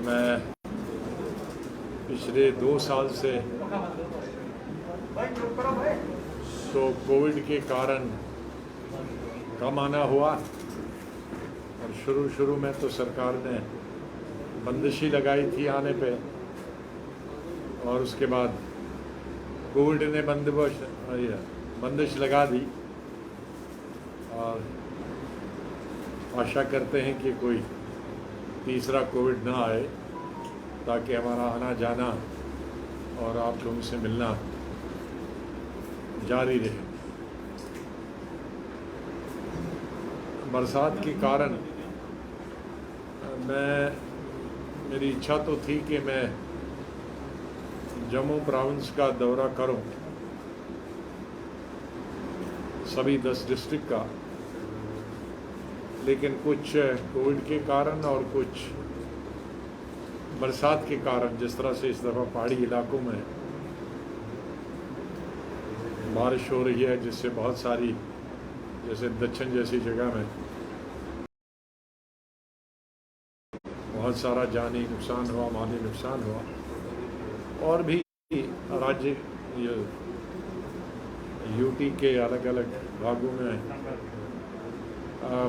मैं पिछले 2 साल से तो कोविड के कारण कम आना हुआ और शुरू में तो सरकार ने बंदिश ही लगाई थी आने पे, और उसके बाद कोविड ने बंदिश लगा दी। और आशा करते हैं कि कोई तीसरा कोविड ना आए, ताकि हमारा आना जाना और आप लोगों से मिलना जारी रहे। बरसात के कारण मेरी इच्छा तो थी कि मैं जम्मू प्रोविंस का दौरा करूं, सभी 10 डिस्ट्रिक्ट का, लेकिन कुछ कोविड के कारण और कुछ बरसात के कारण, जिस तरह से इस दफ़ा पहाड़ी इलाकों में बारिश हो रही है, जिससे बहुत सारी, जैसे दक्षिण जैसी जगह में बहुत सारा जानी नुकसान हुआ, माली नुकसान हुआ, और भी राज्य यूटी के अलग अलग भागों में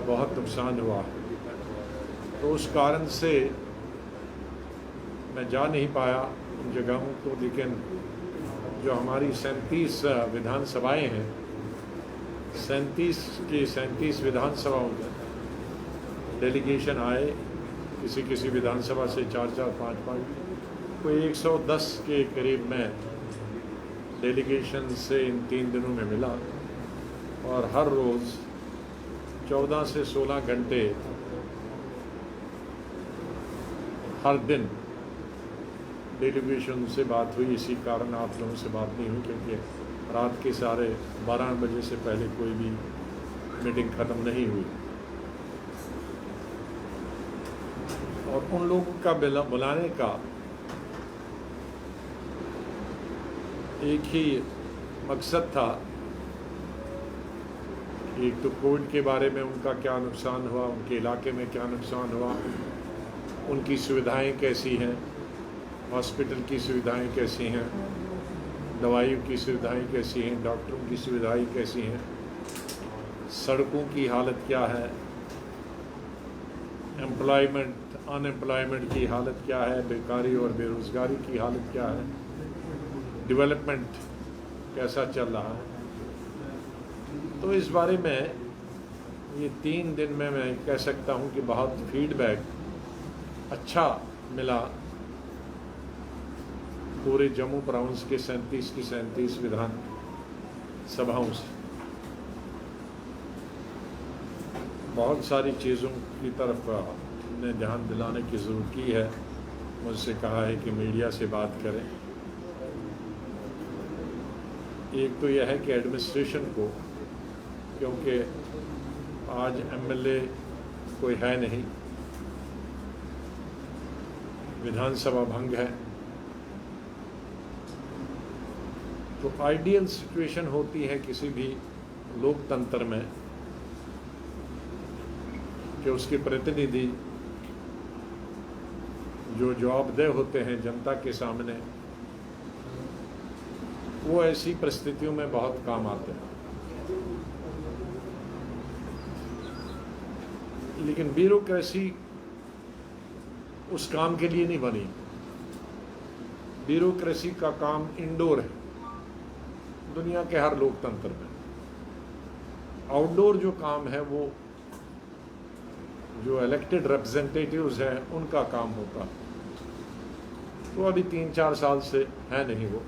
बहुत नुकसान हुआ। तो उस कारण से मैं जा नहीं पाया उन जगहों को, लेकिन जो हमारी 37 विधानसभाएं हैं, 37 विधानसभाओं में डेलीगेशन आए, किसी विधानसभा से 4-4, 5-5, कोई 110 के करीब में डेलीगेशन से इन 3 दिनों में मिला, और हर रोज़ 14 से 16 घंटे हर दिन डेलीगेशन से बात हुई। इसी कारण आप लोगों से बात नहीं हुई, क्योंकि रात के 12:30 बजे से पहले कोई भी मीटिंग ख़त्म नहीं हुई। और उन लोगों का बुलाने का एक ही मकसद था, एक तो कोविड के बारे में उनका क्या नुकसान हुआ, उनके इलाके में क्या नुकसान हुआ, उनकी सुविधाएं कैसी हैं, हॉस्पिटल की सुविधाएं कैसी हैं, दवाइयों की सुविधाएं कैसी हैं, डॉक्टरों की सुविधाएं कैसी हैं, सड़कों की हालत क्या है, अनएम्प्लॉयमेंट की हालत क्या है, बेकारी और बेरोज़गारी की हालत क्या है, डेवलपमेंट कैसा चल रहा है। तो इस बारे में ये 3 दिन में मैं कह सकता हूँ कि बहुत फीडबैक अच्छा मिला पूरे जम्मू प्रोविंस के 37 की 37 विधान सभाओं से। बहुत सारी चीज़ों की तरफ ने ध्यान दिलाने की ज़रूरत की है। मुझसे कहा है कि मीडिया से बात करें। एक तो यह है कि एडमिनिस्ट्रेशन को, क्योंकि आज एमएलए कोई है नहीं, विधानसभा भंग है, तो आइडियल सिचुएशन होती है किसी भी लोकतंत्र में कि उसके प्रतिनिधि जो जवाबदेह होते हैं जनता के सामने, वो ऐसी परिस्थितियों में बहुत काम आते हैं। लेकिन ब्यूरोक्रेसी उस काम के लिए नहीं बनी। ब्यूरोक्रेसी का काम इंडोर है दुनिया के हर लोकतंत्र में। आउटडोर जो काम है वो जो इलेक्टेड रिप्रेजेंटेटिव्स हैं उनका काम होता है। तो अभी 3-4 साल से है नहीं, वो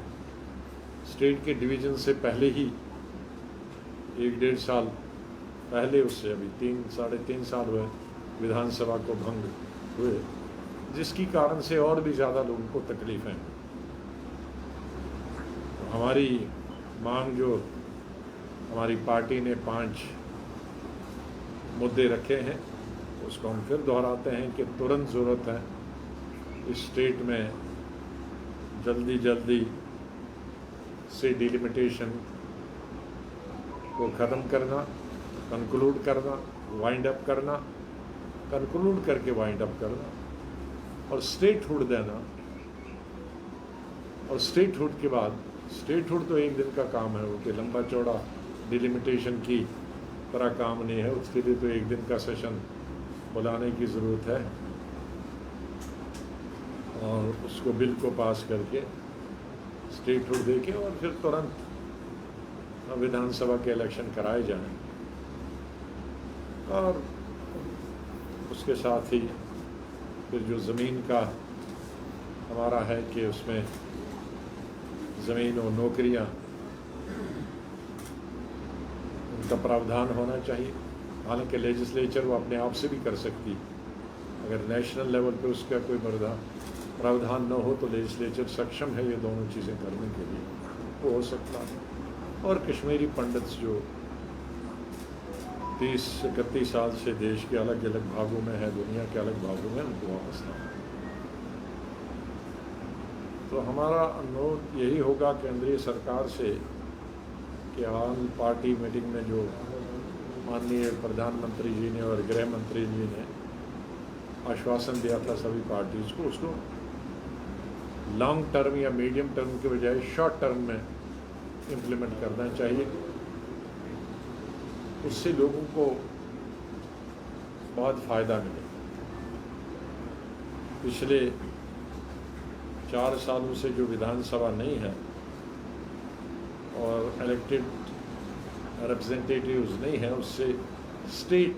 स्टेट के डिवीज़न से पहले ही 1-1.5 साल पहले, उससे अभी 3-3.5 साल हुए विधानसभा को भंग हुए, जिसकी कारण से और भी ज़्यादा लोगों को तकलीफ़ें हैं। हमारी मांग, जो हमारी पार्टी ने 5 मुद्दे रखे हैं, उसको हम फिर दोहराते हैं कि तुरंत ज़रूरत है इस स्टेट में जल्दी से डिलिमिटेशन को ख़त्म करना, कंक्लूड करना, वाइंड अप करना, कंक्लूड करके वाइंड अप करना। और स्टेटहुड देना, और स्टेटहुड के बाद, स्टेटहुड तो एक दिन का काम है, वो कोई लंबा चौड़ा डिलिमिटेशन की तरह काम नहीं है, उसके लिए तो एक दिन का सेशन बुलाने की ज़रूरत है और उसको बिल को पास करके स्टेटहुड देके और फिर तुरंत विधानसभा के इलेक्शन कराए जाएं और उसके साथ ही फिर जो ज़मीन का हमारा है कि उसमें ज़मीन और नौकरियां, उनका प्रावधान होना चाहिए। हालांकि लेजिस्लेचर वो अपने आप से भी कर सकती, अगर नेशनल लेवल पे उसका कोई प्रावधान न हो तो लेजिस्लेचर सक्षम है ये दोनों चीज़ें करने के लिए, वो हो सकता है। और कश्मीरी पंडित जो 30-31 साल से देश के अलग अलग भागों में है, दुनिया के अलग भागों में, उनको वापस लाना। तो हमारा अनुरोध यही होगा केंद्रीय सरकार से कि ऑल पार्टी मीटिंग में जो माननीय प्रधानमंत्री जी ने और गृह मंत्री जी ने आश्वासन दिया था सभी पार्टीज को, उसको लॉन्ग टर्म या मीडियम टर्म के बजाय शॉर्ट टर्म में इम्प्लीमेंट करना चाहिए। उससे लोगों को बहुत फ़ायदा मिले। पिछले 4 सालों से जो विधानसभा नहीं है और इलेक्टेड रिप्रेजेंटेटिव्स नहीं है, उससे स्टेट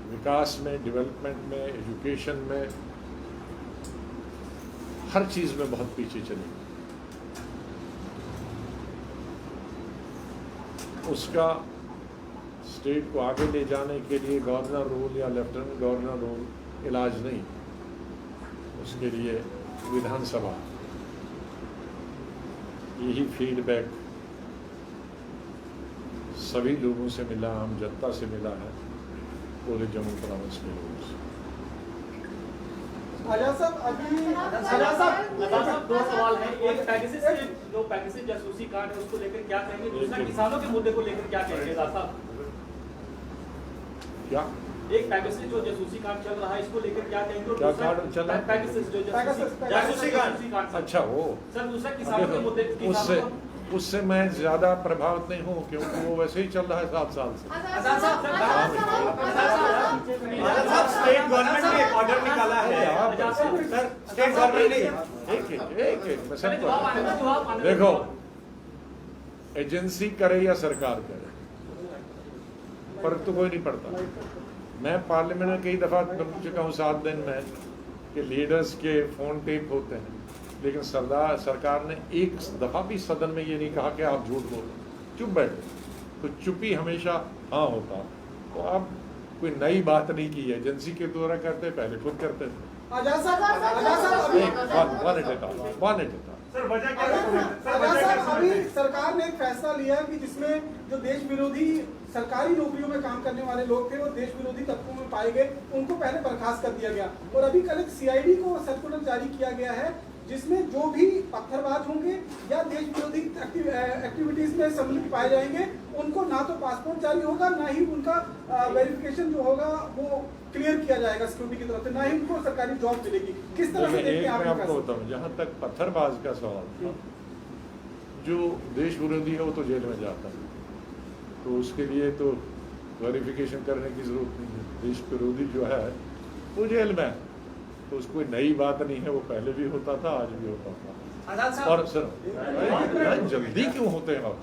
विकास में, डेवलपमेंट में, एजुकेशन में, हर चीज़ में बहुत पीछे चली। उसका स्टेट को आगे ले जाने के लिए गवर्नर रूल या लेफ्टिनेंट गवर्नर रूल इलाज नहीं, उसके लिए विधानसभा, यही फीडबैक सभी लोगों से मिला, आम जनता से मिला है, पूरे जम्मू प्रोविंस के लोगों से। आजाद साहब, दो सवाल हैं। एक पैकेजेस से जो पैकेजेस जासूसी कार्ड है उसको लेकर क्या कहेंगे, दूसरा किसानों के मुद्दे को लेकर क्या कहेंगे आजाद साहब? क्या एक पैकेज जो जासूसी कार्ड चल रहा है इसको लेकर क्या कहेंगे? क्या कार्ड चल रहा है? पैकेज जो जासूसी कार्ड। अच्छा, वो सर दूसरा किसानों के मुद्दे, उससे मैं ज़्यादा प्रभावित नहीं हूँ, क्योंकि वो वैसे ही चल रहा है 7 साल से। स्टेट गवर्नमेंट ने ऑर्डर निकाला है, स्टेट गवर्नमेंट ने एक मैं सब देखो, एजेंसी करे या सरकार करे, फर्क तो कोई नहीं पड़ता। मैं पार्लियामेंट में कई दफ़ा बन चुका हूँ 7 दिन में कि लीडर्स के फ़ोन टेप होते हैं, लेकिन सरकार ने एक दफ़ा भी सदन में ये नहीं कहा कि आप झूठ बोलो, चुप बैठो। तो चुप्पी हमेशा हाँ होता। तो आप कोई नई बात नहीं की, एजेंसी के द्वारा करते, पहले खुद करते थे। आजाद साहब, अभी सरकार ने एक फैसला लिया कि जिसमें जो देश विरोधी सरकारी नौकरियों में काम करने वाले लोग थे वो देश विरोधी तत्वों में पाए गए, उनको पहले बर्खास्त कर दिया गया। और अभी कल एक CID को सर्कुलर जारी किया गया है जिसमें जो भी पत्थरबाज होंगे या देश विरोधी एक्टिविटीज में सम्मिलित पाए जाएंगे उनको ना तो पासपोर्ट जारी होगा, ना ही उनका वेरिफिकेशन जो होगा वो क्लियर किया जाएगा सिक्योरिटी की तरफ से, ना ही उनको सरकारी जॉब मिलेगी। किस तरह से देखते हैं आप? आपको बताऊं, जहाँ तक पत्थरबाज का सवाल था, जो देश विरोधी है वो तो जेल में जाता है, तो उसके लिए तो वेरिफिकेशन करने की जरूरत नहीं है। देश विरोधी जो है वो जेल में, तो उसको कोई नई बात नहीं है, वो पहले भी होता था, आज भी होता था। और सर जल्दी क्यों होते हैं आप?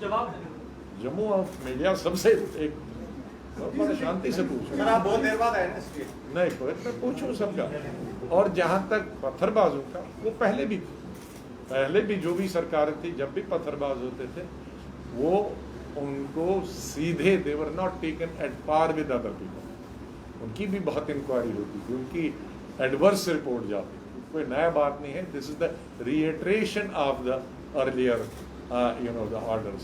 जम्मू और मीडिया सबसे एक बड़ा शांति से पूछो, बहुत देर बाद आए नहीं मैं पूछूं सबका। और जहाँ तक पत्थरबाजों का, वो पहले भी जो भी सरकारें थी, जब भी पत्थरबाज होते थे वो उनको सीधे they were not taken at par with other people, उनकी भी बहुत इंक्वायरी होती थी, उनकी एडवर्स रिपोर्ट जाती थी। कोई नया बात नहीं है, this is the reiteration of the earlier the orders.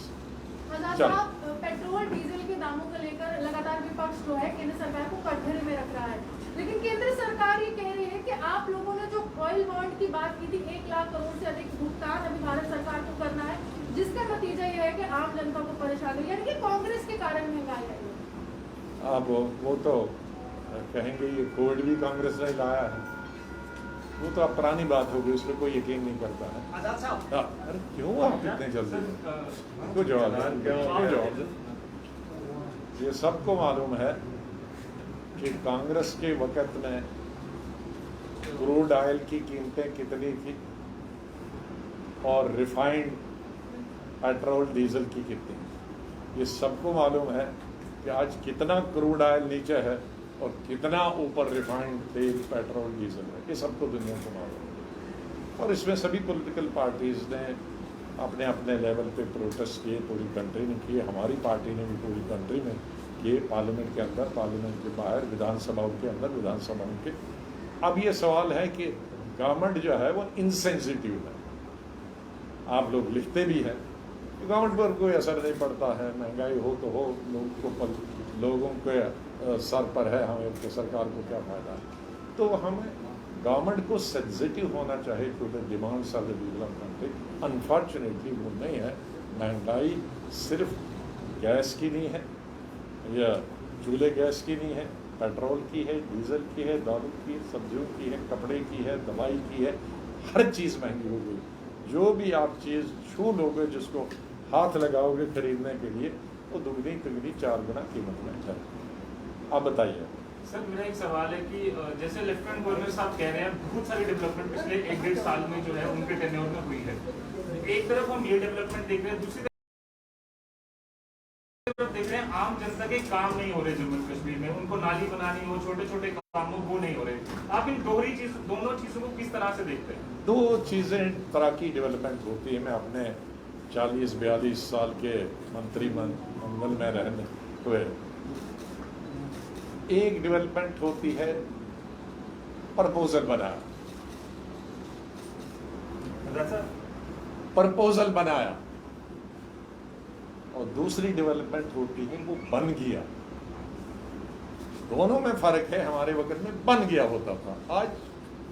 Petrol diesel के दामों को लेकर लगातार विपक्ष जो है केंद्र सरकार को कटघरे में रख रहा है, लेकिन केंद्र सरकार ये कह रही है कि आप लोगों ने जो ऑयल बॉन्ड की बात की थी 1 लाख करोड़ से अधिक भुगतान अभी भारत सरकार को करना है, जिसका नतीजा यह है कि आम जनता को परेशानी, यानी कि कांग्रेस के कारण महंगाई आई है। अब वो तो कहेंगे ये कोविड भी कांग्रेस ने लाया है, वो तो अब पुरानी बात होगी, उस पर कोई यकीन नहीं करता है। आजाद साहब, अरे क्यों आप इतने जल्दी क्यों जवाब दें? क्यों जवाब दें? ये सबको मालूम है कि कांग्रेस के वक़्त में क्रूड ऑयल की कीमतें कितनी थी और रिफाइंड पेट्रोल डीजल की कितनी। ये सबको मालूम है कि आज कितना क्रूड ऑयल नीचे है और कितना ऊपर रिफाइंड तेल पेट्रोल डीजल है। ये सबको दुनिया को मालूम है। और इसमें सभी पॉलिटिकल पार्टीज़ ने अपने अपने लेवल पे प्रोटेस्ट किए, पूरी कंट्री ने किए। हमारी पार्टी ने भी पूरी कंट्री में किए, पार्लियामेंट के अंदर, पार्लियामेंट के बाहर, विधानसभाओं के अंदर, विधानसभाओं के। अब ये सवाल है कि गवर्नमेंट जो है वो इनसेंसिटिव है। आप लोग लिखते भी हैं कि गवर्नमेंट पर कोई असर नहीं पड़ता है, महंगाई हो तो हो, लोगों के सर पर है, हमें कि सरकार को क्या फ़ायदा है। तो हमें गवर्नमेंट को सेंसिटिव होना चाहिए to the demands of the people of country. Unfortunately वो नहीं है। महंगाई सिर्फ गैस की नहीं है या चूल्हे गैस की नहीं है, पेट्रोल की है, डीजल की है, दारू की, सब्जियों की है, कपड़े की है, दवाई की है। हर चीज़ महंगी हो गई। जो भी आप चीज़ छू लोगे, जिसको हाथ लगाओगे खरीदने के लिए, वो दुगनी तिगनी 4 गुना कीमत में है। आप बताइए। सर, मेरा एक सवाल है कि जैसे लेफ्टिनेंट गवर्नर साहब कह रहे हैं बहुत सारी डेवलपमेंट पिछले 1-1.5 साल में जो है उनके टेन्योर में हुई है। एक तरफ हम ये डेवलपमेंट देख रहे हैं, दूसरी तरफ देख रहे हैं आम जनता के काम नहीं हो रहे जम्मू कश्मीर में। उनको नाली बनानी हो, छोटे छोटे काम हो, वो नहीं हो रहे। आप इन दोनों चीजों को किस तरह से देखते हैं? 2 चीज़ें तरह की डेवलपमेंट होती है। मैं अपने 40-42 साल के मंत्रिमंडल में रहने हुए, एक डेवलपमेंट होती है प्रपोजल बनाया, प्रपोजल बनाया, और दूसरी डेवलपमेंट होती है वो बन गया। दोनों में फर्क है। हमारे वक्त में बन गया होता था, आज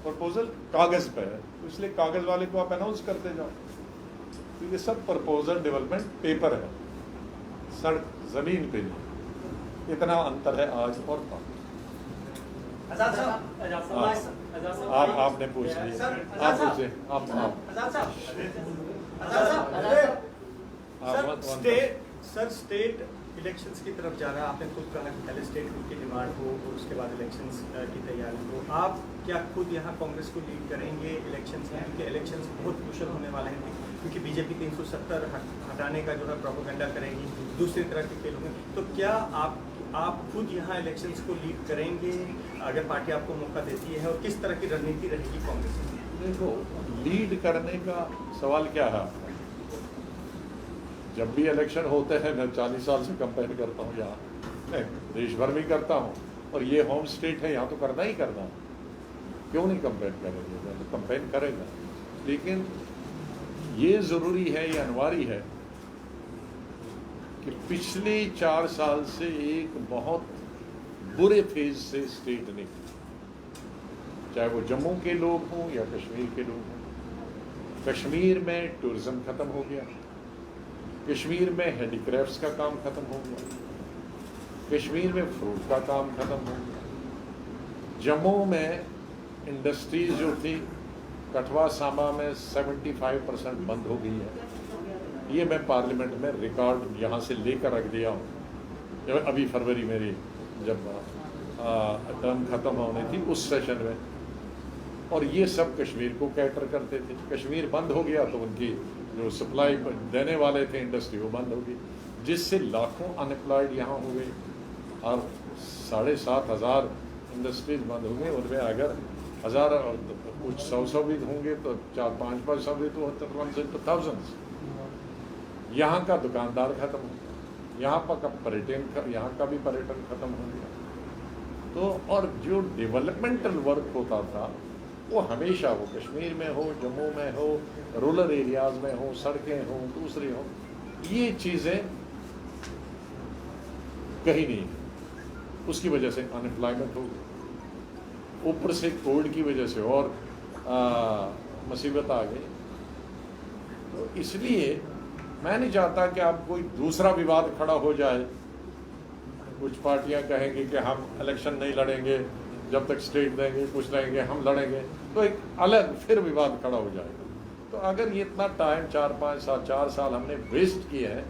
प्रपोजल कागज पे है, तो इसलिए कागज वाले को आप अनाउंस करते जाओ। तो ये सब प्रपोजल डेवलपमेंट पेपर है, सड़क जमीन पे नहीं। इतना अंतर है आज और कल। आजाद साहब, आपने पूछ लिया, आप पूछे। आजाद साहब, सर स्टेट इलेक्शंस की तरफ जा रहा है। आपने खुद कहा कि पहले स्टेट की डिमांड हो और उसके बाद इलेक्शंस की तैयारी हो। आप क्या खुद यहाँ कांग्रेस को लीड करेंगे इलेक्शंस में? क्योंकि इलेक्शंस बहुत क्रूशल होने वाले हैं, क्योंकि बीजेपी 370 हटाने का जो है प्रोपेगेंडा करेगी, दूसरी तरह के खेल होंगे। तो क्या आप खुद यहाँ इलेक्शंस को लीड करेंगे अगर पार्टी आपको मौका देती है, और किस तरह की रणनीति रहेगी कांग्रेस की? देखो, लीड करने का सवाल क्या है आपका? जब भी इलेक्शन होते हैं, मैं 40 साल से कैंपेन करता हूँ यहाँ, मैं देश भर में करता हूँ, और ये होम स्टेट है, यहाँ तो करना ही करना। क्यों नहीं कैंपेन करेंगे? तो कैंपेन करेगा, लेकिन ये ज़रूरी है, ये अनिवार्य है कि पिछले 4 साल से एक बहुत बुरे फेज से स्टेट निकली, चाहे वो जम्मू के लोग हों या कश्मीर के लोग हों। कश्मीर में टूरिज्म खत्म हो गया, कश्मीर में हैंडीक्राफ्ट्स का काम खत्म हो गया, कश्मीर में फ्रूट का काम खत्म हो गया। जम्मू में इंडस्ट्रीज जो थी कठवा सांबा में 75% बंद हो गई है। ये मैं पार्लियामेंट में रिकॉर्ड यहाँ से लेकर रख दिया हूँ। अभी फरवरी मेरी जब टर्म ख़त्म होने थी उस सेशन में, और ये सब कश्मीर को कैटर करते थे। कश्मीर बंद हो गया तो उनकी जो सप्लाई देने वाले थे इंडस्ट्री वो बंद हो गई, जिससे लाखों अनएम्प्लॉयड यहाँ हो गए, और 7,500 इंडस्ट्रीज बंद हो गई। उनमें अगर 1000 कुछ 100 भी होंगे तो 400-500 भी तो होते तो थाउजेंड्स। यहाँ का दुकानदार खत्म हो गया, यहाँ का पर्यटन, यहाँ का भी पर्यटन खत्म हो गया। तो और जो डेवलपमेंटल वर्क होता था वो हमेशा हो, कश्मीर में हो, जम्मू में हो, रूरल एरियाज में हो, सड़कें हो, दूसरी हो, ये चीज़ें कहीं नहीं। उसकी वजह से अनएम्प्लॉयमेंट हो गई, ऊपर से कोविड की वजह से और मुसीबत आ गई। तो इसलिए मैं नहीं चाहता कि आप कोई दूसरा विवाद खड़ा हो जाए। कुछ पार्टियां कहेंगी कि हम इलेक्शन नहीं लड़ेंगे जब तक स्टेट देंगे, कुछ देंगे, हम लड़ेंगे। तो एक अलग फिर विवाद खड़ा हो जाएगा। तो अगर ये इतना टाइम 4-5 साल 4 साल हमने वेस्ट किए हैं,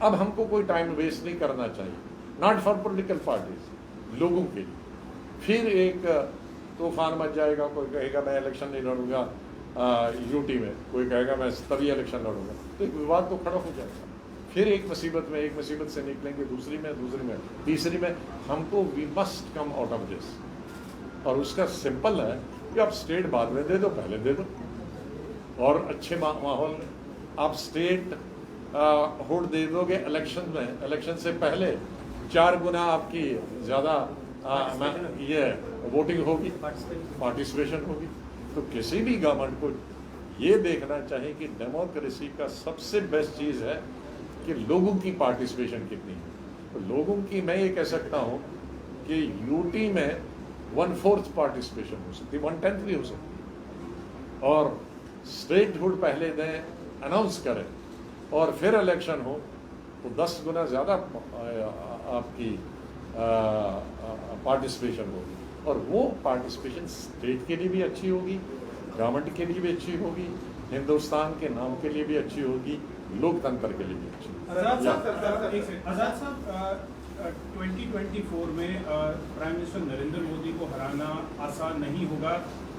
अब हमको कोई टाइम वेस्ट नहीं करना चाहिए, नॉट फॉर पॉलिटिकल पार्टीज, लोगों के लिए। फिर एक तूफान मच जाएगा, कोई कहेगा मैं इलेक्शन नहीं लड़ूंगा यूटी में, कोई कहेगा मैं तभी इलेक्शन लड़ूंगा, तो एक विवाद तो खड़ा हो जाएगा। फिर एक मुसीबत से निकलेंगे, दूसरी में, तीसरी में। हमको we must come out of this. और उसका सिंपल है कि आप स्टेट बाद में दे दो, पहले दे दो, और अच्छे माहौल में आप स्टेट हुड दे दोगे इलेक्शन में, इलेक्शन से पहले 4 गुना आपकी ज़्यादा ये वोटिंग होगी, पार्टिसिपेशन होगी। तो किसी भी गवर्नमेंट को ये देखना चाहिए कि डेमोक्रेसी का सबसे बेस्ट चीज़ है कि लोगों की पार्टिसिपेशन कितनी है। तो लोगों की मैं ये कह सकता हूँ कि यूटी में 1/4 पार्टिसिपेशन हो सकती है, 1/10 भी हो सकती है। और स्टेटहुड पहले दें, अनाउंस करें, और फिर इलेक्शन हो तो 10 गुना ज़्यादा आपकी पार्टिसिपेशन होगी। और वो पार्टिसिपेशन स्टेट के लिए भी अच्छी होगी, गवर्नमेंट के लिए भी अच्छी होगी, हिंदुस्तान के नाम के लिए भी अच्छी होगी, लोकतंत्र के लिए भी अच्छी होगी। आजाद साहब 2024 में प्राइम मिनिस्टर नरेंद्र मोदी को हराना आसान नहीं होगा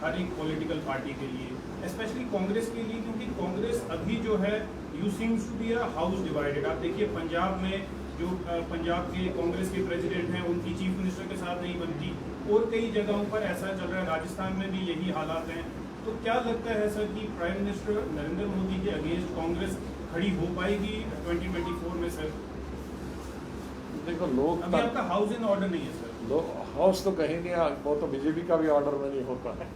हर एक पॉलिटिकल पार्टी के लिए, स्पेशली कांग्रेस के लिए, क्योंकि कांग्रेस अभी जो है you seems to be a house divided. आप देखिए पंजाब में जो पंजाब के कांग्रेस के प्रेसिडेंट हैं उनकी चीफ मिनिस्टर के साथ नहीं बनती, और कई जगहों पर ऐसा चल रहा है, राजस्थान में भी यही हालात हैं। तो क्या लगता है सर कि प्राइम मिनिस्टर नरेंद्र मोदी के अगेंस्ट कांग्रेस खड़ी हो पाएगी 2024 में सर? देखो, लोग अभी आपका हाउस इन ऑर्डर नहीं है सर। हाउस तो कहीं नहीं, वो तो बीजेपी का भी ऑर्डर में नहीं होता है।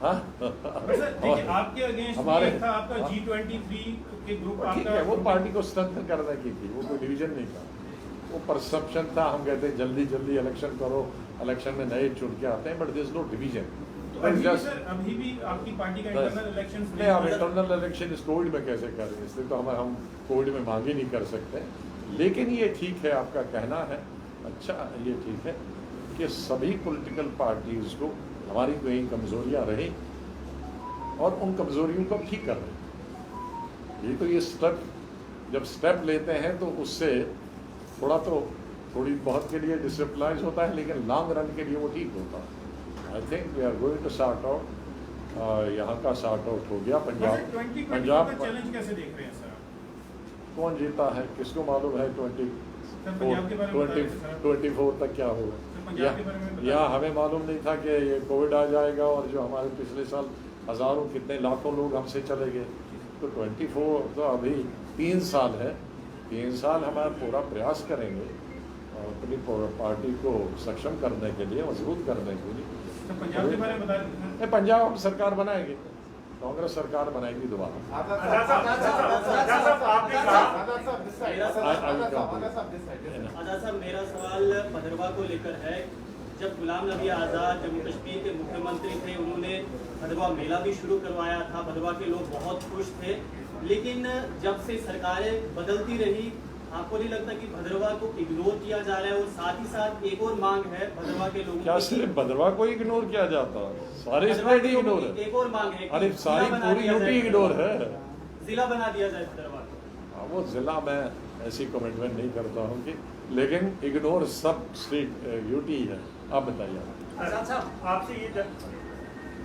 हाँ? देखिए आपके अगेंस्ट हमारे था आपका G23 के ग्रुप, ठीक है, वो पार्टी को स्ट्रेंथन करने की थी, वो कोई डिवीजन नहीं था, वो परसेप्शन था। हम कहते हैं जल्दी जल्दी इलेक्शन करो, इलेक्शन में नए चुन के आते हैं, बट दिस नो डिवीजन। अभी भी आपकी पार्टी का इंटरनल इलेक्शन नहीं, हम इंटरनल इलेक्शन इस कोविड में कैसे करें, इसलिए तो हम कोविड में मांग ही नहीं कर सकते। लेकिन ये ठीक है, आपका कहना है अच्छा, ये ठीक है कि सभी पॉलिटिकल पार्टीज को हमारी कोई कमजोरियां रही और उन कमजोरियों को ठीक कर रहे। ये तो ये जब स्टेप लेते हैं तो उससे थोड़ी बहुत के लिए डिसिप्लाइज होता है, लेकिन लॉन्ग रन के लिए वो ठीक होता है। I think we are going to sort out, यहाँ का सॉर्ट आउट हो गया। पंजाब का चैलेंज कैसे देख रहे हैं सर? कौन जीता है किसको मालूम है 24 तक क्या होगा। यहाँ हमें मालूम नहीं था कि ये कोविड आ जाएगा, और जो हमारे पिछले साल हज़ारों कितने लाखों लोग हमसे चले गए। तो 24 तो अभी 3 साल है, 3 साल हमारा पूरा प्रयास करेंगे अपनी पार्टी को सक्षम करने के लिए, मजबूत करने के लिए। पंजाब के बारे में बता दें। पंजाब हम सरकार बनाएंगे, कांग्रेस सरकार बनाएगी दोबारा। आजाद साहब, मेरा सवाल भदरवा को लेकर है। जब गुलाम नबी आज़ाद जम्मू कश्मीर के मुख्यमंत्री थे, उन्होंने भदरवा मेला भी शुरू करवाया था, भदरवा के लोग बहुत खुश थे। लेकिन जब से सरकारें बदलती रही, आपको नहीं लगता कि भदरवा को इग्नोर किया जा रहा है? और साथ ही साथ एक और मांग है भदरवा के लोगों क्या सिर्फ भदरवा को इग्नोर किया जाता है? सारे स्टेट ही इग्नोर है। एक और मांग है, अरे सारी पूरी यूटी इग्नोर है। जिला बना दिया जाए भदरवा को। वो जिला मैं ऐसी कमिटमेंट नहीं करता हूँ कि, लेकिन इग्नोर सब स्टेट यूटी है। आप बताइए। आजाद साहब, आपसे ये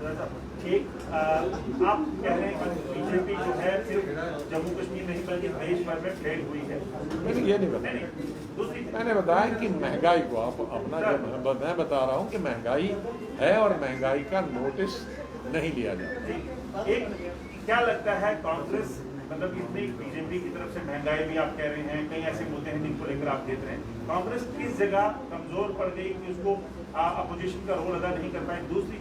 आप कह रहे हैं कि बीजेपी जो है सिर्फ जम्मू कश्मीर नहीं बल्कि देश भर में फैल हुई है। मैंने ये नहीं बताया, मैंने बताया कि महंगाई को आप अपना, जब मैं बता रहा हूँ कि महंगाई है और महंगाई का नोटिस नहीं लिया जाता। एक क्या लगता है कांग्रेस, मतलब इतनी बीजेपी की तरफ से महंगाई भी आप कह रहे हैं, कई ऐसे मुद्दे हैं जिनको लेकर आप देख रहे हैं, कांग्रेस किस जगह कमजोर पड़ गई कि उसको अपोजिशन का रोल अदा नहीं कर पाए? दूसरी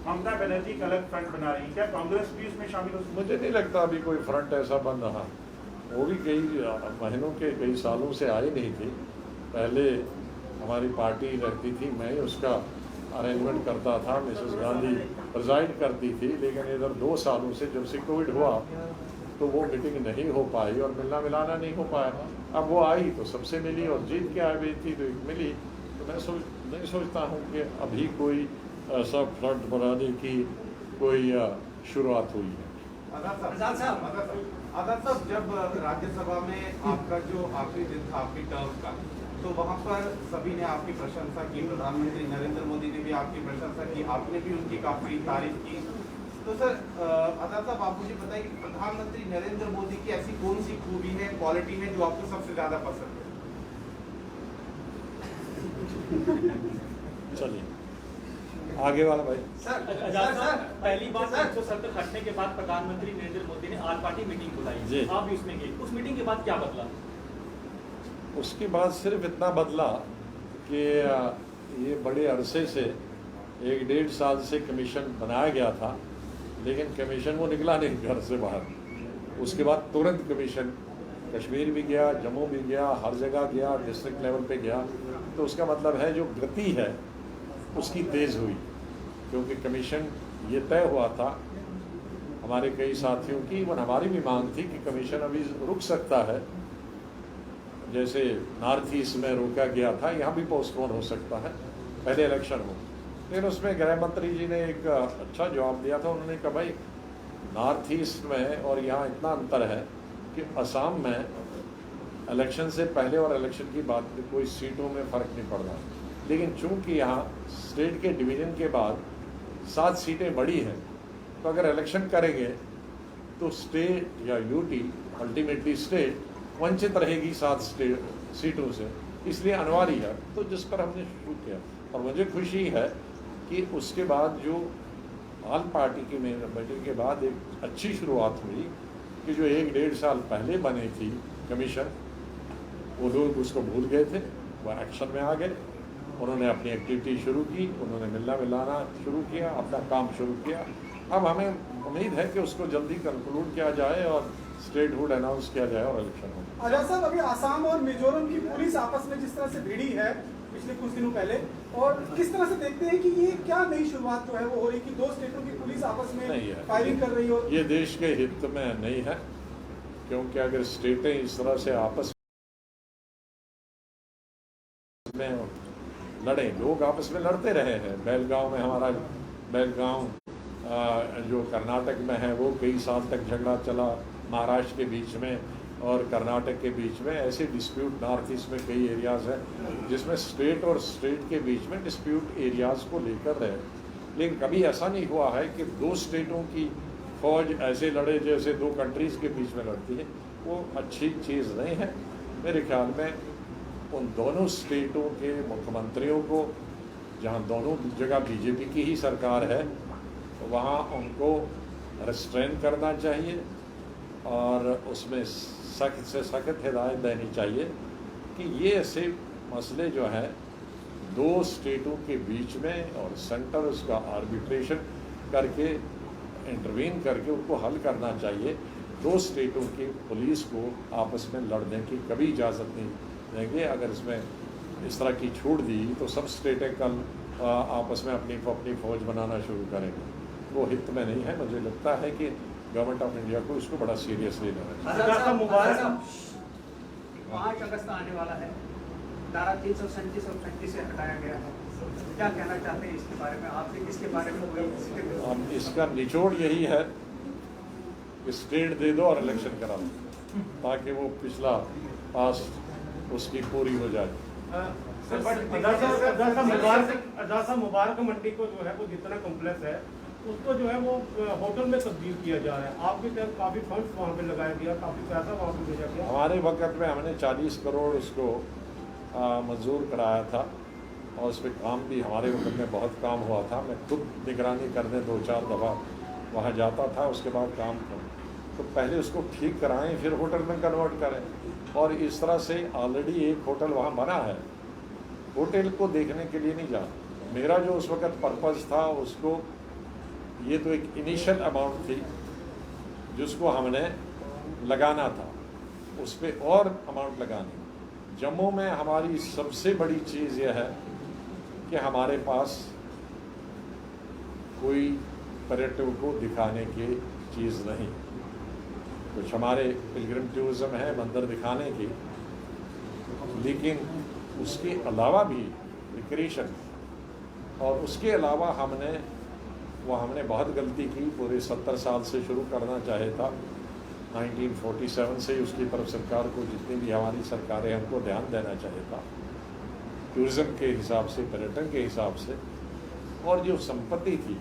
ममता बनर्जी का अलग फ्रंट बना रही है, क्या कांग्रेस भी उसमें शामिल हो? मुझे नहीं लगता अभी कोई फ्रंट ऐसा बन रहा। वो भी कई महीनों के, कई सालों से आई नहीं थी। पहले हमारी पार्टी रहती थी, मैं उसका अरेंजमेंट करता था, मिसेस गांधी प्रिजाइड करती थी। लेकिन इधर 2 सालों से जब से कोविड हुआ तो वो मीटिंग नहीं हो पाई और मिलना मिलाना नहीं हो पाया। अब वो आई तो सबसे मिली और जीत के आ गई थी तो एक मिली। तो मैं नहीं सोचता हूँ कि अभी कोई ऐसा फ्रंट बनाने की कोई शुरुआत हुई है। आजाद साहब, जब राज्यसभा में आपका जो आखिरी दिन था आपकी टर्म का, तो वहाँ पर सभी ने आपकी प्रशंसा की, प्रधानमंत्री नरेंद्र मोदी ने भी आपकी प्रशंसा की, आपने भी उनकी काफी तारीफ की। तो सर आजाद साहब, आप मुझे बताइए कि प्रधानमंत्री नरेंद्र मोदी की ऐसी कौन सी खूबी है, क्वालिटी है जो आपको सबसे ज्यादा पसंद है? चलिए आगे वाला भाई। आजाद साहब, पहली बार 170 हटने के बाद प्रधानमंत्री नरेंद्र मोदी ने आल पार्टी मीटिंग जी। बुलाई, आप भी उसमें गए। उस मीटिंग के बाद क्या बदला? उसके बाद सिर्फ इतना बदला कि ये बड़े अरसे से 1-1.5 साल से कमीशन बनाया गया था, लेकिन कमीशन वो निकला नहीं घर से बाहर। उसके बाद तुरंत कमीशन कश्मीर भी गया, जम्मू भी गया, हर जगह गया, डिस्ट्रिक्ट लेवल पे गया। तो उसका मतलब है जो गति है उसकी तेज़ हुई, क्योंकि कमीशन ये तय हुआ था हमारे कई साथियों की, और हमारी भी मांग थी कि कमीशन अभी रुक सकता है, जैसे नॉर्थ ईस्ट में रोका गया था, यहाँ भी पोस्टपोन हो सकता है, पहले इलेक्शन हो। लेकिन उसमें गृह मंत्री जी ने एक अच्छा जवाब दिया था। उन्होंने कहा भाई नॉर्थ ईस्ट में और यहाँ इतना अंतर है कि असम में इलेक्शन से पहले और इलेक्शन की बाद में कोई सीटों में फ़र्क नहीं पड़ रहा, लेकिन चूंकि यहाँ स्टेट के डिवीज़न के बाद 7 सीटें बढ़ी हैं, तो अगर इलेक्शन करेंगे तो स्टेट या यूटी अल्टीमेटली स्टेट वंचित रहेगी 7 सीटों से, इसलिए अनिवार्य है। तो जिस पर हमने शुरू किया, और मुझे खुशी है कि उसके बाद जो आल पार्टी की मीटिंग के बाद एक अच्छी शुरुआत हुई कि जो 1-1.5 साल पहले बने थी कमीशन, वो लोग उसको भूल गए थे, वो एक्शन में आ गए, उन्होंने अपनी एक्टिविटी शुरू की, उन्होंने मिलना मिलाना शुरू किया, अपना काम शुरू किया। अब हमें उम्मीद है कि उसको जल्दी कंक्लूड किया जाए और स्टेटहुड अनाउंस किया जाए और इलेक्शन हो। आजाद साहब, अभी आसाम और मिजोरम की पुलिस आपस में जिस तरह से भिड़ी है पिछले कुछ दिनों पहले, और किस तरह से देखते हैं कि ये क्या नई शुरुआत जो है वो हो रही कि 2 स्टेटों की पुलिस आपस में फायरिंग कर रही हो? ये देश के हित में नहीं है, क्योंकि अगर स्टेटें इस तरह से आपस में लड़े, लोग आपस में लड़ते रहे हैं। बेलगांव में हमारा बेलगांव जो कर्नाटक में है वो कई साल तक झगड़ा चला, महाराष्ट्र के बीच में और कर्नाटक के बीच में। ऐसे डिस्प्यूट नॉर्थ ईस्ट में कई एरियाज़ हैं जिसमें स्टेट और स्टेट के बीच में डिस्प्यूट एरियाज़ को लेकर रहे, लेकिन कभी ऐसा नहीं हुआ है कि 2 स्टेटों की फौज ऐसे लड़े जैसे 2 कंट्रीज़ के बीच में लड़ती है। वो अच्छी चीज़ नहीं है। मेरे ख्याल में उन दोनों स्टेटों के मुख्यमंत्रियों को, जहाँ दोनों जगह बीजेपी की ही सरकार है, वहाँ उनको रेस्ट्रेन करना चाहिए और उसमें सख्त से सख्त हिदायत देनी चाहिए कि ये ऐसे मसले जो हैं 2 स्टेटों के बीच में, और सेंटर उसका आर्बिट्रेशन करके इंटरवीन करके उनको हल करना चाहिए। 2 स्टेटों की पुलिस को आपस में लड़ने की कभी इजाज़त नहीं देंगे। अगर इसमें इस तरह की छूट दी तो सब स्टेटें कल आपस में अपनी फौज बनाना शुरू करेंगे। वो हित में नहीं है। मुझे लगता है कि गवर्नमेंट ऑफ इंडिया को इसको बड़ा सीरियसली लेना चाहिए। 5 अगस्त आने वाला है, धारा 337 और 35 से हटाया गया है, क्या कहना चाहते हैं इसके बारे में? आपने इसके बारे में कोई? अब इसका निचोड़ यही है कि स्टेट दे दो और इलेक्शन करा दो, ताकि वो पिछला पास्ट उसकी पूरी हो जाए। मुबारक मंडी को जो है वो जितना कॉम्प्लेक्स है उसको जो है वो होटल में तब्दील किया जा रहा है। आपके टाइम काफ़ी फंड्स वहाँ पे लगाया गया, काफ़ी पैसा वहाँ पे भेजा गया। हमारे वक्त में हमने 40 करोड़ उसको मंजूर कराया था, और उस पर काम भी हमारे वक्त में बहुत काम हुआ था। मैं खुद निगरानी करने 2-4 दफ़ा वहाँ जाता था, उसके बाद काम कर तो पहले उसको ठीक कराएं, फिर होटल में कन्वर्ट करें। और इस तरह से ऑलरेडी एक होटल वहाँ बना है। होटल को देखने के लिए नहीं जाना। मेरा जो उस वक्त पर्पज़ था उसको, ये तो एक इनिशियल अमाउंट थी जिसको हमने लगाना था, उस पर और अमाउंट लगानी। जम्मू में हमारी सबसे बड़ी चीज़ यह है कि हमारे पास कोई पर्यटकों को दिखाने की चीज़ नहीं। कुछ हमारे पिलग्रिम टूरिज़्म है मंदिर दिखाने की, लेकिन उसके अलावा भी रिक्रिएशन और उसके अलावा हमने बहुत गलती की, पूरे 70 साल से शुरू करना चाहे था। 1947 से उसकी तरफ सरकार को, जितनी भी हमारी सरकारें, हमको ध्यान देना चाहिए था टूरिज़्म के हिसाब से, पर्यटन के हिसाब से। और जो संपत्ति थी,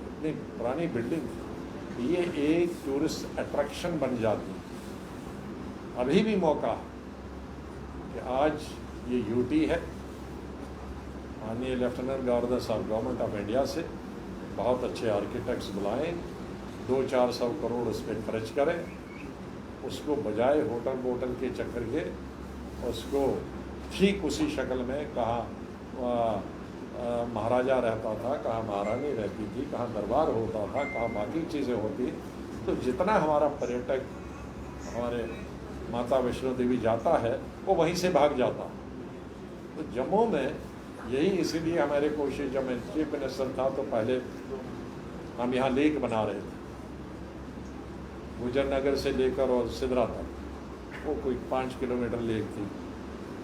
इतनी पुरानी बिल्डिंग थी, ये एक टूरिस्ट अट्रैक्शन बन जाती। अभी भी मौका है कि आज ये यूटी है, माननीय लेफ्टिनेंट गवर्नर साहब गवर्नमेंट ऑफ इंडिया से बहुत अच्छे आर्किटेक्ट्स बुलाएं, 200-400 करोड़ उस पर खर्च करें, उसको बजाय होटल बोटल के चक्कर के उसको ठीक उसी शक्ल में, कहाँ महाराजा रहता था, कहाँ महारानी रहती थी, कहाँ दरबार होता था, कहाँ बाकी चीज़ें होती, तो जितना हमारा पर्यटक हमारे माता वैष्णो देवी जाता है वो वहीं से भाग जाता। तो जम्मू में यही इसीलिए हमारे कोशिश, जब मैं चीफ मिनिस्टर था तो पहले हम यहाँ लेक बना रहे थे, गुजर नगर से लेकर और सिदरा तक, वो कोई 5 किलोमीटर लेक थी।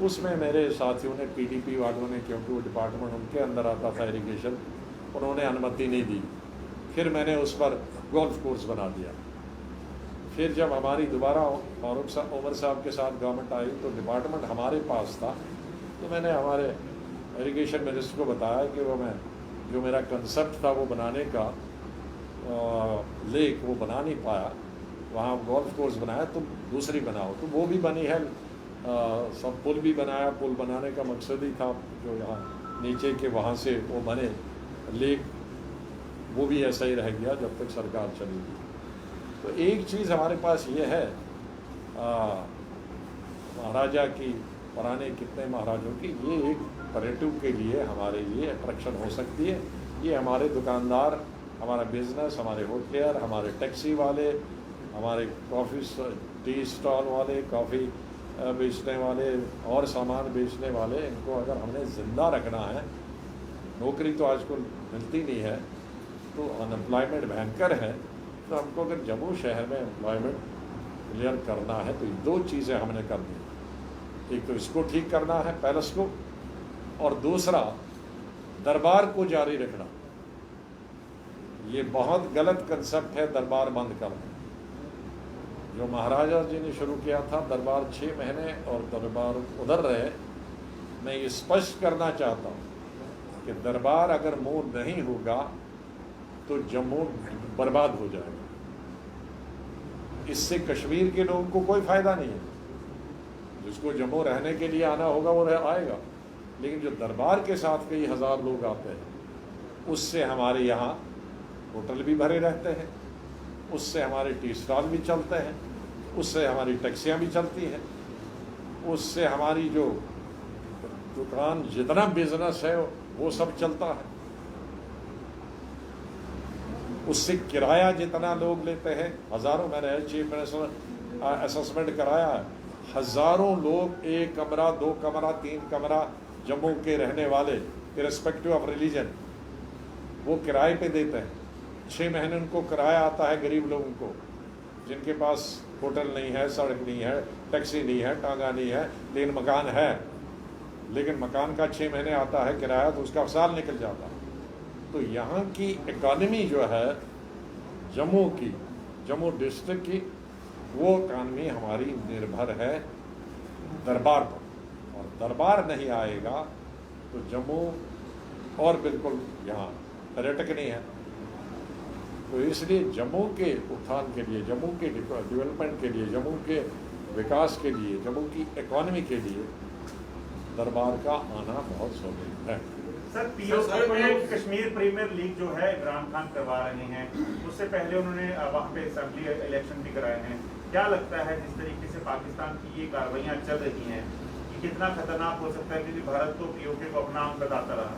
उसमें मेरे साथियों ने, पीडीपी वालों ने, क्योंकि वो डिपार्टमेंट उनके अंदर आता था इरिगेशन, उन्होंने अनुमति नहीं दी। फिर मैंने उस पर गोल्फ कोर्स बना दिया। फिर जब हमारी दोबारा उमर साहब के साथ गवर्नमेंट आई तो डिपार्टमेंट हमारे पास था, तो मैंने हमारे इरिगेशन मिनिस्टर को बताया कि जो मेरा कंसेप्ट था वो बनाने का, लेक वो बना नहीं पाया, वहाँ गोल्फ कोर्स बनाया, तुम दूसरी बनाओ। तो वो भी बनी है, सब पुल भी बनाया। पुल बनाने का मकसद ही था जो यहाँ नीचे के वहाँ से वो बने लेक, वो भी ऐसा ही रह गया जब तक सरकार चली गई। तो एक चीज़ हमारे पास ये है, महाराजा की, पुराने कितने महाराजों की, ये एक पर्यटक के लिए, हमारे लिए अट्रैक्शन हो सकती है। ये हमारे दुकानदार, हमारा बिजनेस, हमारे होटलियर, हमारे टैक्सी वाले, हमारे कॉफ़ी टी स्टॉल वाले, कॉफ़ी बेचने वाले और सामान बेचने वाले, इनको अगर हमने ज़िंदा रखना है, नौकरी तो आजकल मिलती नहीं है, तो अनएम्प्लॉयमेंट भयंकर है, तो हमको अगर जम्मू शहर में एम्प्लॉयमेंट क्लियर करना है तो ये 2 चीज़ें हमने करनी है। एक तो इसको ठीक करना है, पैलेस को, और दूसरा दरबार को जारी रखना। ये बहुत गलत कंसेप्ट है दरबार बंद करना। जो महाराजा जी ने शुरू किया था दरबार 6 महीने और दरबार उधर रहे, मैं ये स्पष्ट करना चाहता हूँ कि दरबार अगर मूव नहीं होगा तो जम्मू बर्बाद हो जाएगा। इससे कश्मीर के लोगों को कोई फायदा नहीं है। जिसको जम्मू रहने के लिए आना होगा वो आएगा, लेकिन जो दरबार के साथ कई हज़ार लोग आते हैं, उससे हमारे यहाँ होटल भी भरे रहते हैं, उससे हमारे टी स्टॉल भी चलते हैं, उससे हमारी टैक्सियाँ भी चलती हैं, उससे हमारी जो दुकान, जितना बिजनेस है वो सब चलता है, उससे किराया जितना लोग लेते हैं, हज़ारों, मैंने चीफ मिनिस्टर असेसमेंट कराया है, हज़ारों लोग 1 कमरा, 2 कमरा, 3 कमरा जम्मू के रहने वाले, इर्रेस्पेक्टिव ऑफ रिलीजन, वो किराए पे देते हैं। 6 महीने उनको किराया आता है, गरीब लोगों को, जिनके पास होटल नहीं है, सड़क नहीं है, टैक्सी नहीं है, टांगा नहीं है, लेकिन मकान है, लेकिन मकान का 6 महीने आता है किराया, तो उसका साल निकल जाता है। तो यहाँ की इकॉनमी जो है जम्मू की, जम्मू डिस्ट्रिक्ट की, वो इकॉनमी हमारी निर्भर है दरबार पर, और दरबार नहीं आएगा तो जम्मू और बिल्कुल यहाँ पर्यटक नहीं है। तो इसलिए जम्मू के उत्थान के लिए, जम्मू के डेवलपमेंट के लिए, जम्मू के विकास के लिए, जम्मू की इकॉनमी के लिए दरबार का आना बहुत जरूरी है। सर, पीओके में कश्मीर प्रीमियर लीग जो है इमरान खान करवा रहे हैं, उससे पहले उन्होंने वहाँ पे असेंबली इलेक्शन भी कराए हैं। क्या लगता है जिस तरीके से पाकिस्तान की ये कार्रवाइयाँ चल रही हैं, ये कितना खतरनाक हो सकता है, क्योंकि भारत तो पीओके को अपना अंग बताता रहा।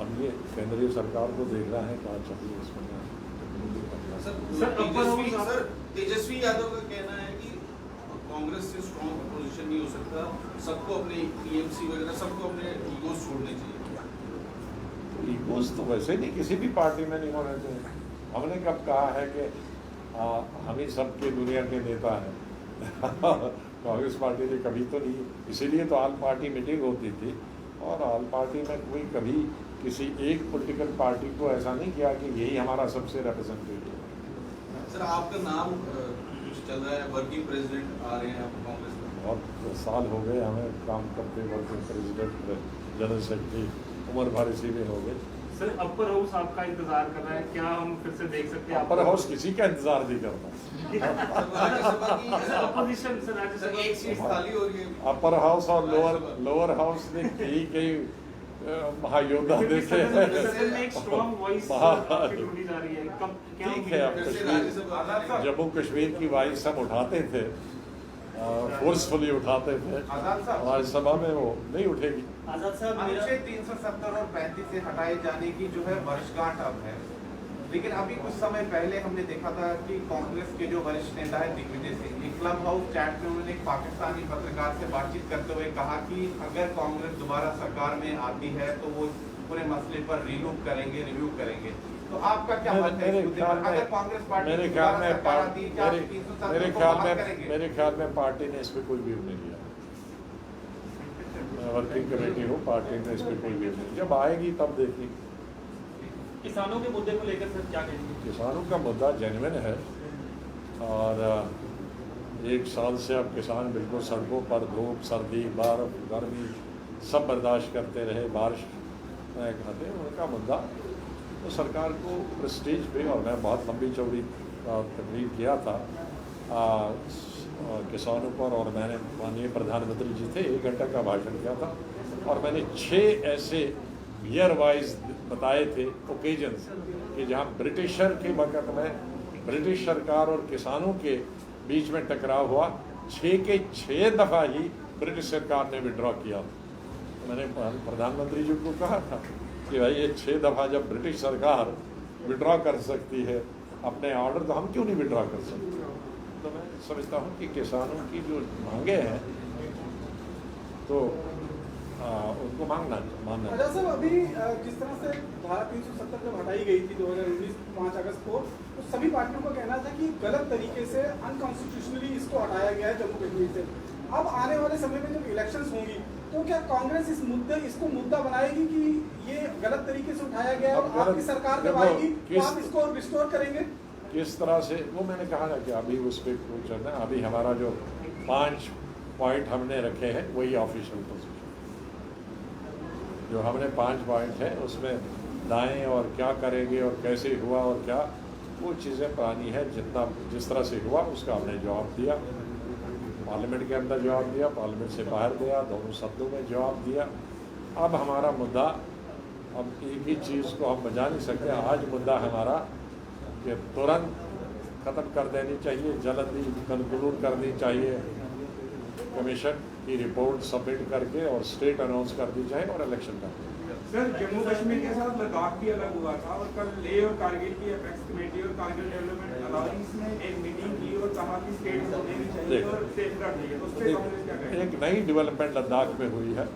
अब ये केंद्रीय सरकार को देखना है क्या चाहिए इसमें। सर, तेजस्वी यादव का कहना है कि कांग्रेस से स्ट्रॉन्ग अपोजिशन नहीं हो सकता, सबको अपने टीएमसी वगैरह सबको अपने ईगोस छोड़ने चाहिए। ईगोस तो वैसे नहीं किसी भी पार्टी में नहीं होने चाहिए। हमने कब कहा है कि हम ही सबके दुनिया के नेता हैं कांग्रेस पार्टी ने कभी तो नहीं, इसीलिए तो ऑल पार्टी मीटिंग होती थी और ऑल पार्टी में कोई कभी किसी एक पॉलिटिकल पार्टी को ऐसा नहीं किया कि यही हमारा सबसे रिप्रेजेंटेटिव है। सर आपका नाम कुछ चल रहा है, वर्किंग प्रेसिडेंट आ रहे हैं आप कांग्रेस में? बहुत साल हो गए हमें काम करते, वर्किंग प्रेसिडेंट, जनरल सेक्रेटरी, उम्र भर इसी में हो गई। सर अपर हाउस आपका इंतजार कर रहा है, क्या हम फिर से देख सकते हैं? अपर हाउस किसी का इंतजार नहीं करता। राज्यसभा की अपोजिशन सर, राज्यसभा एक सीट खाली हो रही है। अपर हाउस और लोअर हाउस ने कई महायोद्धा देखे हैं। एक स्ट्रॉन्ग वॉइस आपकी ढूंढी जा रही है, कब क्या ठीक है, अब कश्मीर जम्मू कश्मीर की वॉइस हम उठाते थे, फोर्सफुली उठाते थे, राज्यसभा में वो नहीं उठेगी। आजाद साहब, अनुच्छेद 370 और 35 से हटाए जाने की जो है वर्षगांठ अब है, लेकिन अभी कुछ समय पहले हमने देखा था कि कांग्रेस के जो वरिष्ठ नेता है दिग्विजय सिंह, एक क्लब हाउस चैट में उन्होंने एक पाकिस्तानी पत्रकार से बातचीत करते हुए कहा कि अगर कांग्रेस दोबारा सरकार में आती है तो वो पूरे मसले पर रिव्यू करेंगे। तो आपका क्या मत है? अगर कांग्रेस पार्टी मेरे ख्याल में पार्टी ने इस पर कोई व्यू नहीं लिया। वर्किंग कमेटी हो, पार्टी ने इस पर कोई व्यू नहीं, जब आएगी तब देखिए। किसानों के मुद्दे को लेकर सर क्या कहेंगे? किसानों का मुद्दा जेन्युइन है और 1 साल से अब किसान बिल्कुल सड़कों पर धूप, सर्दी, बर्फ, गर्मी सब बर्दाश्त करते रहे, बारिश में खाते। उनका मुद्दा तो सरकार को प्रेस्टीज पे, और मैं बहुत लंबी चौड़ी तकरीर किया था किसानों पर, और मैंने माननीय प्रधानमंत्री जी थे 1 घंटा का भाषण किया था, और मैंने 6 ऐसे ईयर वाइज बताए थे ओकेजन्स कि जहाँ ब्रिटिशर के वक्त में ब्रिटिश सरकार और किसानों के बीच में टकराव हुआ, 6 के 6 दफ़ा ही ब्रिटिश सरकार ने विड्रॉ किया। मैंने प्रधानमंत्री जी को कहा था कि भाई ये 6 दफ़ा जब ब्रिटिश सरकार विड्रॉ कर सकती है अपने ऑर्डर, तो हम क्यों नहीं विड्रॉ कर सकते? तो मैं समझता हूँ कि किसानों की जो मांगे हैं तो उनको मानना अच्छा सर, अभी जिस तरह से धारा 370 जब हटाई गई थी 2019 5 अगस्त को, तो सभी पार्टियों का कहना था कि गलत तरीके से अनकॉन्स्टिट्यूशनली इसको हटाया गया है जम्मू कश्मीर से। अब आने वाले समय में जब इलेक्शंस होंगी तो क्या कांग्रेस इसको मुद्दा बनाएगी कि ये गलत तरीके से उठाया गया है और आपकी सरकार जब आएगी तो आप इसको रिस्टोर करेंगे? किस तरह से, वो मैंने कहा ना कि अभी उस पर कुछ है ना, अभी हमारा जो 5 पॉइंट हमने रखे हैं वही ऑफिशियल पोजीशन, जो हमने 5 पॉइंट है उसमें दाएं और क्या करेंगे और कैसे हुआ और क्या, वो चीज़ें पुरानी है। जिस तरह से हुआ उसका हमने जवाब दिया, पार्लियामेंट के अंदर जवाब दिया, पार्लियामेंट से बाहर दिया, दोनों शब्दों में जवाब दिया। अब हमारा मुद्दा, अब एक ही चीज़ को हम बजा नहीं सकते। आज मुद्दा हमारा कि तुरंत ख़त्म कर देनी चाहिए, जल्दी कंक्लूड करनी चाहिए, कमीशन की रिपोर्ट सबमिट करके और स्टेट अनाउंस कर दी जाए और इलेक्शन कर दी जाए। सर, जम्मू कश्मीर के साथ लद्दाख भी अलग हुआ था और कल लेह और कारगिल की अपेक्स कमेटी और कारगिल डेवलपमेंट अलायंस ने एक मीटिंग की और कहा कि स्टेट को देनी चाहिए और सेफगार्ड चाहिए। उस पर कांग्रेस क्या कहेगी? एक नई डेवलपमेंट लद्दाख में हुई है,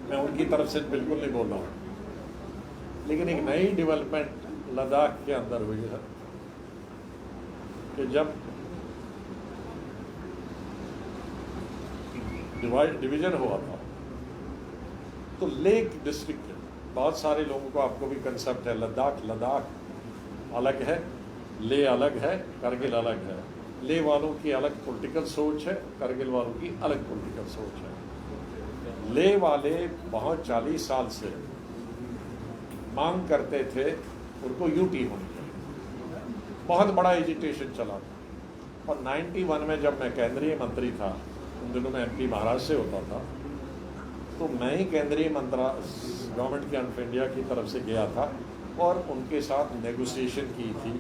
मैं उनकी तरफ से बिल्कुल नहीं बोल रहा हूँ, लेकिन एक नई डेवलपमेंट लद्दाख के अंदर हुई है कि जब डिवीजन हुआ था तो लेक डिस्ट्रिक्ट है, बहुत सारे लोगों को, आपको भी कंसेप्ट है, लद्दाख अलग है, ले अलग है, करगिल अलग है। ले वालों की अलग पॉलिटिकल सोच है, करगिल वालों की अलग पॉलिटिकल सोच है। ले वाले बहुत 40 साल से मांग करते थे उनको यूटी होनी चाहिए, बहुत बड़ा एजिटेशन चला था। और 91 में जब मैं केंद्रीय मंत्री था, उन दिनों में MP महाराष्ट्र से होता था, तो मैं ही केंद्रीय गवर्नमेंट ऑफ इंडिया की तरफ से गया था और उनके साथ नेगोशिएशन की थी।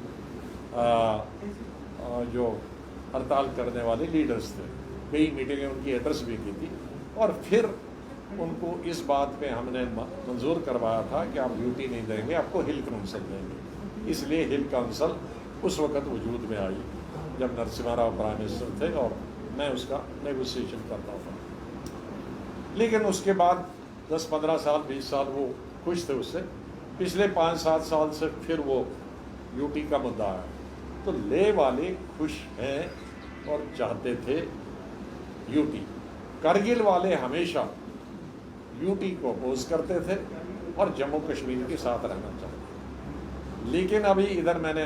जो हड़ताल करने वाले लीडर्स थे, कई मीटिंगें उनकी एड्रेस भी की थी, और फिर उनको इस बात पे हमने मंजूर करवाया था कि आप ड्यूटी नहीं देंगे, आपको हिल काउंसिल देंगे। इसलिए हिल काउंसिल उस वक़्त वजूद में आई जब नरसिम्हा राव प्राइम मिनिस्टर थे और मैं उसका नेगोशिएशन करता था। लेकिन उसके बाद 10-15 साल 20 साल वो खुश थे उससे। पिछले 5-7 साल से फिर वो यूटी का मुद्दा आया, तो ले वाले खुश हैं और चाहते थे यूटी। करगिल वाले हमेशा यूटी को अपोज करते थे और जम्मू कश्मीर के साथ रहना चाहते। लेकिन अभी इधर मैंने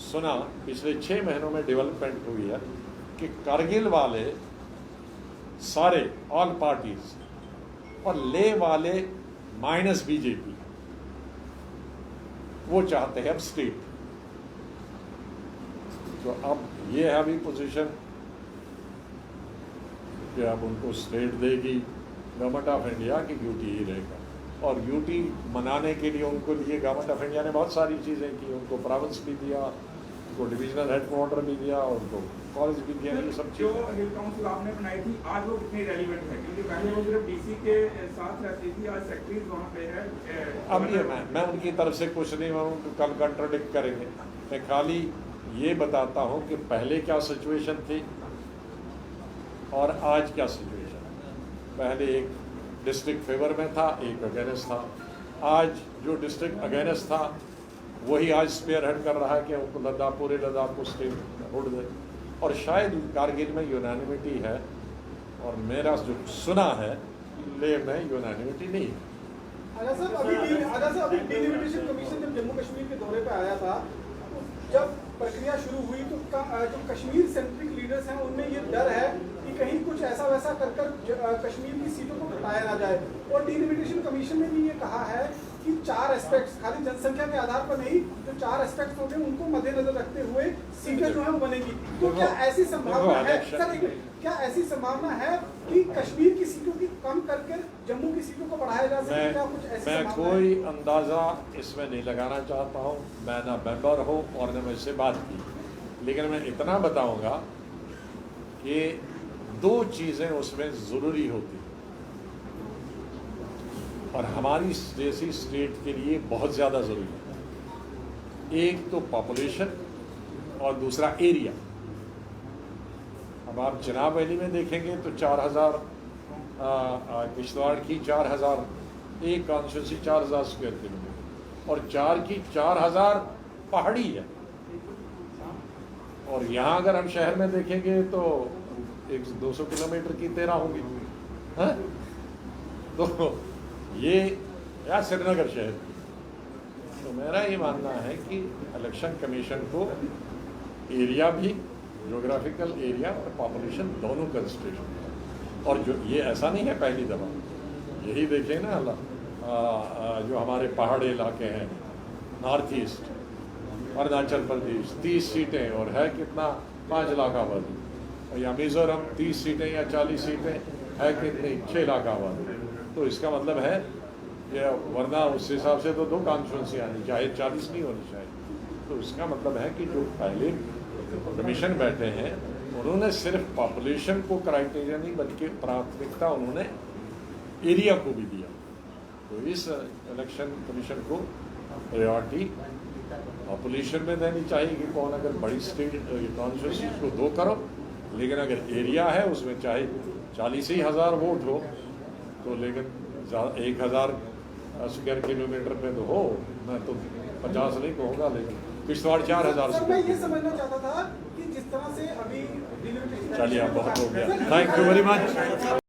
सुना पिछले 6 महीनों में डेवलपमेंट हुई है कि कारगिल वाले सारे ऑल पार्टीज और ले वाले माइनस बीजेपी वो चाहते हैं अब स्टेट। तो अब ये है अभी पोजीशन कि अब उनको स्टेट देगी गवर्नमेंट ऑफ इंडिया की यूटी ही रहेगा। और यूटी मनाने के लिए उनको लिए गवर्नमेंट ऑफ इंडिया ने बहुत सारी चीज़ें की, उनको प्रोविंस भी दिया, उनको डिविजनल हेडक्वार्टर भी दिया, उनको कॉलेज भी दिया, ये सब जो हिल काउंसिल आपने बनाई थी आज वो कितनी रेलिवेंट है? क्योंकि पहले वो सिर्फ डीसी के साथ रहती थी, आज सेक्रेटरीज वहाँ पे है। अब ये मैं उनकी तरफ से कुछ नहीं, मैं उनको कल कंट्राडिक्ट करेंगे। मैं खाली ये बताता हूँ कि पहले क्या सिचुएशन थी और आज क्या सिचुएशन। पहले एक डिस्ट्रिक्ट फेवर में था, एक अगेंस्ट था। आज जो डिस्ट्रिक्ट अगेंस्ट था वही आज स्पेयर हेड कर रहा है कि उनको लद्दाख, पूरे लद्दाख को स्टेट होल्ड दे। और शायद कारगिल में यूनानिमिटी है, और मेरा जो सुना है ले में यूनानिमिटी नहीं है। अभी डिलिमिटेशन कमीशन जब जम्मू कश्मीर के दौरे पे आया था, जब प्रक्रिया शुरू हुई तो जो कश्मीर सेंट्रिक लीडर्स हैं उनमें ये डर है कि कहीं कुछ ऐसा वैसा कर कश्मीर की सीटों को घटाया ना जाए। और डिलिमिटेशन कमीशन ने भी ये कहा है कि 4 एस्पेक्ट्स, खाली जनसंख्या के आधार पर नहीं, जो 4 एस्पेक्ट्स होंगे उनको मद्देनजर रखते हुए सीटें जो है वो बनेगी। तो क्या ऐसी संभावना है सर, क्या ऐसी संभावना है कि कश्मीर की सीटों की कम करके जम्मू की सीटों को बढ़ाया जा सके? क्या कुछ ऐसी मैं कोई अंदाज़ा इसमें नहीं लगाना चाहता हूँ, मैं ना मेंबर हूँ और न मुझसे बात की, लेकिन मैं इतना बताऊँगा कि 2 चीज़ें उसमें ज़रूरी होती हैं और हमारी जैसी स्टेट के लिए बहुत ज़्यादा ज़रूरी है। एक तो पॉपुलेशन और दूसरा एरिया। अब आप चिनाब वैली में देखेंगे तो 4000, किश्तवाड़ की 4000, एक कॉन्स्टिट्यूंसी 4000 स्क्वायर किलोमीटर और 4 की 4000 पहाड़ी है। और यहाँ अगर हम शहर में देखेंगे तो 200 किलोमीटर की 13 होगी, है? तो ये या श्रीनगर शहर की। तो मेरा ये मानना है कि इलेक्शन कमीशन को एरिया भी, ज्योग्राफिकल एरिया और पॉपुलेशन दोनों कंसिडरेशन। और जो ये ऐसा नहीं है पहली दफ़ा, यही देखें ना जो हमारे पहाड़ी इलाके हैं, नॉर्थ ईस्ट, अरुणाचल प्रदेश 30 सीटें और है कितना 5 लाख आबादी, और या मिज़ोरम 30 सीटें या 40 सीटें है कितनी 6 लाख आबादी। तो इसका मतलब है कि वरना उस हिसाब से तो 2 कॉन्स्टिट्यूंसी आनी चाहिए, 40 नहीं होनी चाहिए। तो इसका मतलब है कि जो पहले कमीशन बैठे हैं उन्होंने सिर्फ पॉपुलेशन को क्राइटेरिया नहीं बल्कि प्राथमिकता उन्होंने एरिया को भी दिया। तो इस इलेक्शन कमीशन को प्रायोरिटी पॉपुलेशन में देनी चाहिए कि कौन, अगर बड़ी स्टेट कॉन्स्टिट्यूंसी को 2 करो, लेकिन अगर एरिया है उसमें चाहे 40 ही हज़ार वोट हो तो, लेकिन 1000 स्क्वायर किलोमीटर पे तो हो, मैं तो 50 नहीं कहूँगा, लेकिन किश्तवाड़ 4000। मैं ये समझना चाहता था कि जिस तरह से अभी चलिए बहुत हो गया, थैंक यू वेरी मच।